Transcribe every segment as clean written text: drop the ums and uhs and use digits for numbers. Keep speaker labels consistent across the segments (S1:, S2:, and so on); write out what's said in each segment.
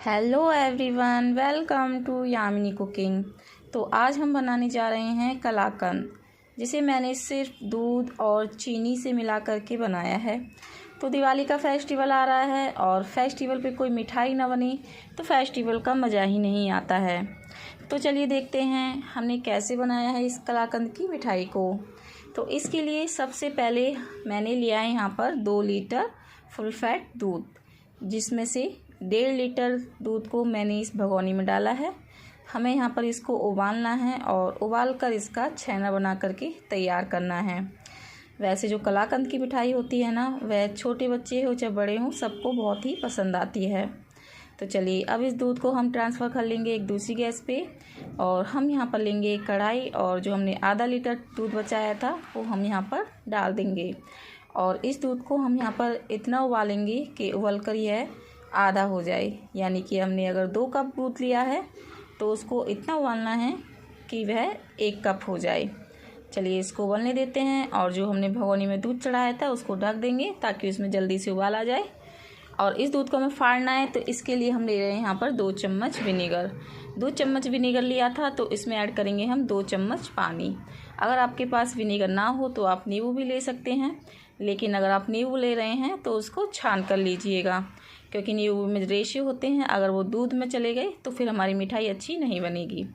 S1: Hello everyone, welcome to Yamini cooking. तो आज हम बनाने जा रहे हैं कलाकंद, जिसे मैंने सिर्फ दूध और चीनी से मिला करके बनाया है। तो दिवाली का फेस्टिवल आ रहा है और फेस्टिवल पे कोई मिठाई ना बनी तो फेस्टिवल का मज़ा ही नहीं आता है। तो चलिए देखते हैं हमने कैसे बनाया है इस कलाकंद की मिठाई को। तो इसके लिए सबसे पहले मैंने लिया है यहाँ पर 2 लीटर फुल फैट दूध, जिसमें से 1.5 लीटर दूध को मैंने इस भगोनी में डाला है। हमें यहाँ पर इसको उबालना है और उबाल कर इसका छेना बना करके तैयार करना है। वैसे जो कलाकंद की मिठाई होती है ना, वह छोटे बच्चे हो चाहे बड़े हों, सबको बहुत ही पसंद आती है। तो चलिए अब इस दूध को हम ट्रांसफ़र कर लेंगे एक दूसरी गैस पे, और हम यहाँ पर लेंगे एक कढ़ाई और जो हमने आधा लीटर दूध बचाया था वो हम यहाँ पर डाल देंगे। और इस दूध को हम यहाँ पर इतना उबालेंगे कि उबल कर यह आधा हो जाए, यानी कि हमने अगर 2 कप दूध लिया है तो उसको इतना उबालना है कि वह 1 कप हो जाए। चलिए इसको उबलने देते हैं और जो हमने भगोनी में दूध चढ़ाया था उसको ढक देंगे ताकि उसमें जल्दी से उबाल आ जाए। और इस दूध को हमें फाड़ना है, तो इसके लिए हम ले रहे हैं यहाँ पर 2 चम्मच विनेगर। 2 चम्मच विनेगर लिया था तो इसमें ऐड करेंगे हम 2 चम्मच पानी। अगर आपके पास विनेगर ना हो तो आप नींबू भी ले सकते हैं, लेकिन अगर आप नींबू ले रहे हैं तो उसको छान कर लीजिएगा, क्योंकि नींबू में रेशे होते हैं, अगर वो दूध में चले गए तो फिर हमारी मिठाई अच्छी नहीं बनेगी।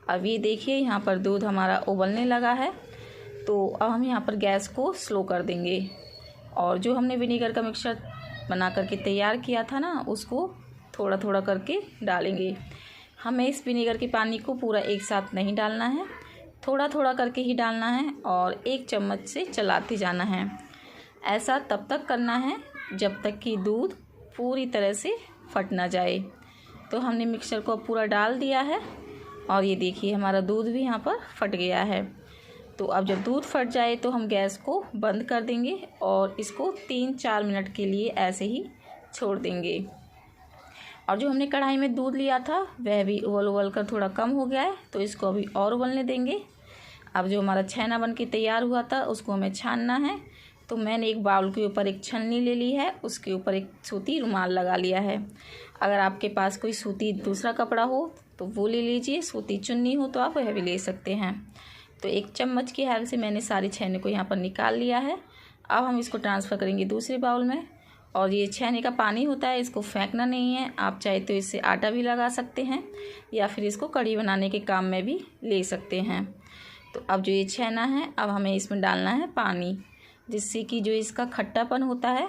S1: अब ये देखिए यहाँ पर दूध हमारा उबलने लगा है, तो अब हम यहाँ पर गैस को स्लो कर देंगे और जो हमने विनेगर का मिक्सचर बना करके तैयार किया था ना, उसको थोड़ा थोड़ा करके डालेंगे। हमें इस विनेगर के पानी को पूरा एक साथ नहीं डालना है, थोड़ा थोड़ा करके ही डालना है और 1 चम्मच से चलाते जाना है। ऐसा तब तक करना है जब तक कि दूध पूरी तरह से फट ना जाए। तो हमने मिक्सचर को पूरा डाल दिया है और ये देखिए हमारा दूध भी यहाँ पर फट गया है। तो अब जब दूध फट जाए तो हम गैस को बंद कर देंगे और इसको 3-4 मिनट के लिए ऐसे ही छोड़ देंगे। और जो हमने कढ़ाई में दूध लिया था वह भी उबल कर थोड़ा कम हो गया है, तो इसको अभी और उबलने देंगे। अब जो हमारा छेना बन के तैयार हुआ था उसको हमें छानना है। तो मैंने एक बाउल के ऊपर एक छन्नी ले ली है, उसके ऊपर एक सूती रुमाल लगा लिया है। अगर आपके पास कोई सूती दूसरा कपड़ा हो तो वो ले लीजिए, सूती चुन्नी हो तो आप वह भी ले सकते हैं। तो 1 चम्मच की हेल्प से मैंने सारे छेने को यहाँ पर निकाल लिया है। अब हम इसको ट्रांसफ़र करेंगे दूसरे बाउल में। और ये छेने का पानी होता है, इसको फेंकना नहीं है। आप चाहे तो इससे आटा भी लगा सकते हैं या फिर इसको कढ़ी बनाने के काम में भी ले सकते हैं। तो अब जो ये छेना है, अब हमें इसमें डालना है पानी, जिससे कि जो इसका खट्टापन होता है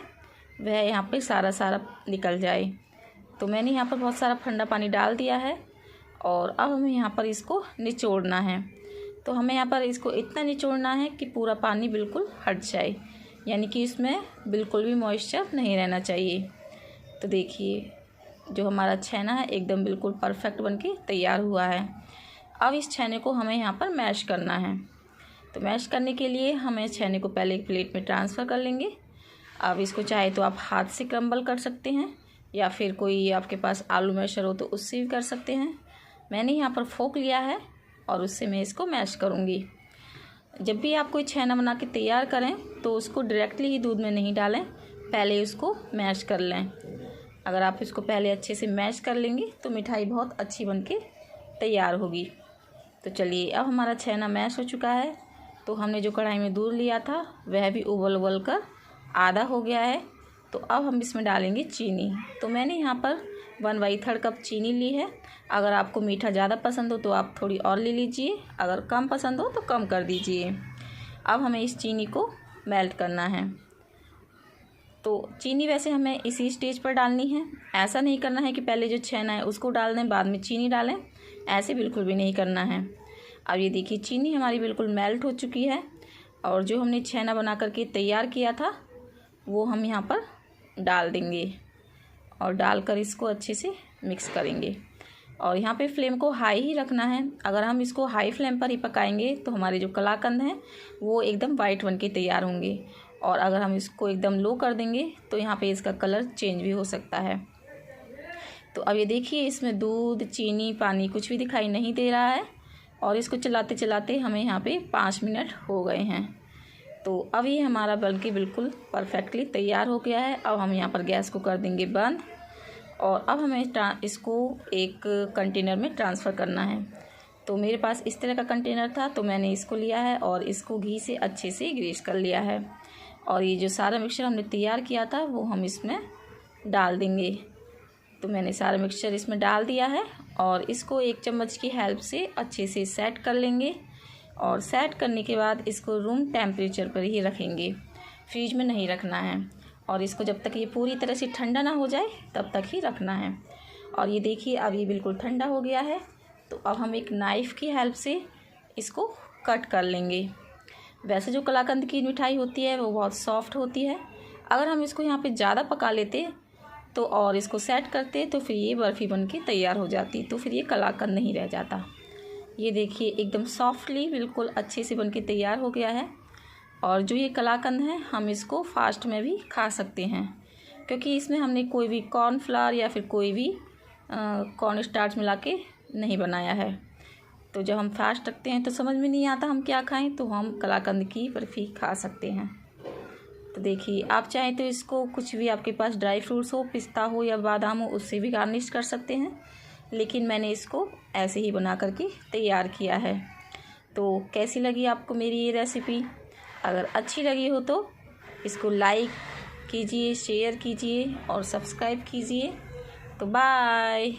S1: वह यहाँ पे सारा निकल जाए। तो मैंने यहाँ पर बहुत सारा ठंडा पानी डाल दिया है और अब हमें यहाँ पर इसको निचोड़ना है। तो हमें यहाँ पर इसको इतना निचोड़ना है कि पूरा पानी बिल्कुल हट जाए, यानी कि इसमें बिल्कुल भी मॉइस्चर नहीं रहना चाहिए। तो देखिए जो हमारा छेना है एकदम बिल्कुल परफेक्ट बनके तैयार हुआ है। अब इस छेने को हमें यहाँ पर मैश करना है। तो मैश करने के लिए हमें छेने को पहले एक प्लेट में ट्रांसफ़र कर लेंगे। अब इसको चाहे तो आप हाथ से क्रम्बल कर सकते हैं या फिर कोई आपके पास आलू मैशर हो तो उससे भी कर सकते हैं। मैंने यहाँ पर फोक लिया है और उससे मैं इसको मैश करूँगी। जब भी आप कोई छेना बना के तैयार करें तो उसको डायरेक्टली ही दूध में नहीं डालें, पहले उसको मैश कर लें। अगर आप इसको पहले अच्छे से मैश कर लेंगे तो मिठाई बहुत अच्छी बन के तैयार होगी। तो चलिए अब हमारा छेना मैश हो चुका है। तो हमने जो कढ़ाई में दूध लिया था वह भी उबल कर आधा हो गया है। तो अब हम इसमें डालेंगे चीनी। तो मैंने यहाँ पर 1/3 कप चीनी ली है। अगर आपको मीठा ज़्यादा पसंद हो तो आप थोड़ी और ले लीजिए, अगर कम पसंद हो तो कम कर दीजिए। अब हमें इस चीनी को मेल्ट करना है। तो चीनी वैसे हमें इसी स्टेज पर डालनी है, ऐसा नहीं करना है कि पहले जो छेना है उसको डाल दें बाद में चीनी डालें, ऐसे बिल्कुल भी नहीं करना है। अब ये देखिए चीनी हमारी बिल्कुल मेल्ट हो चुकी है और जो हमने छेना बना करके तैयार किया था वो हम यहाँ पर डाल देंगे और डालकर इसको अच्छे से मिक्स करेंगे। और यहाँ पे फ्लेम को हाई ही रखना है। अगर हम इसको हाई फ्लेम पर ही पकाएंगे तो हमारे जो कलाकंद हैं वो एकदम वाइट बन के तैयार होंगे, और अगर हम इसको एकदम लो कर देंगे तो यहाँ पे इसका कलर चेंज भी हो सकता है। तो अब ये देखिए इसमें दूध, चीनी, पानी कुछ भी दिखाई नहीं दे रहा है और इसको चलाते चलाते हमें यहाँ पे 5 मिनट हो गए हैं। तो अब ये हमारा बन के बिल्कुल परफेक्टली तैयार हो गया है। अब हम यहाँ पर गैस को कर देंगे बंद और अब हमें इसको एक कंटेनर में ट्रांसफ़र करना है। तो मेरे पास इस तरह का कंटेनर था, तो मैंने इसको लिया है और इसको घी से अच्छे से ग्रीस कर लिया है। और ये जो सारा मिक्सचर हमने तैयार किया था वो हम इसमें डाल देंगे। तो मैंने सारा मिक्सचर इसमें डाल दिया है और इसको एक चम्मच की हेल्प से अच्छे से सेट कर लेंगे। और सेट करने के बाद इसको रूम टेम्परेचर पर ही रखेंगे, फ्रिज में नहीं रखना है। और इसको जब तक ये पूरी तरह से ठंडा ना हो जाए तब तक ही रखना है। और ये देखिए अब ये बिल्कुल ठंडा हो गया है। तो अब हम एक नाइफ़ की हेल्प से इसको कट कर लेंगे। वैसे जो कलाकंद की मिठाई होती है वो बहुत सॉफ्ट होती है। अगर हम इसको यहाँ पे ज़्यादा पका लेते तो और इसको सेट करते तो फिर ये बर्फ़ी बन के तैयार हो जाती, तो फिर ये कलाकंद नहीं रह जाता। ये देखिए एकदम सॉफ्टली बिल्कुल अच्छे से बन के तैयार हो गया है। और जो ये कलाकंद है हम इसको फास्ट में भी खा सकते हैं, क्योंकि इसमें हमने कोई भी कॉर्नफ्लावर या फिर कोई भी कॉर्न स्टार्च मिला के नहीं बनाया है। तो जब हम फास्ट रखते हैं तो समझ में नहीं आता हम क्या खाएं, तो हम कलाकंद की बर्फ़ी खा सकते हैं। तो देखिए आप चाहें तो इसको कुछ भी आपके पास ड्राई फ्रूट्स हो, पिस्ता हो या बादाम हो, उससे भी गार्निश कर सकते हैं। लेकिन मैंने इसको ऐसे ही बना करके तैयार किया है। तो कैसी लगी आपको मेरी ये रेसिपी? अगर अच्छी लगी हो तो इसको लाइक कीजिए, शेयर कीजिए और सब्सक्राइब कीजिए। तो बाय।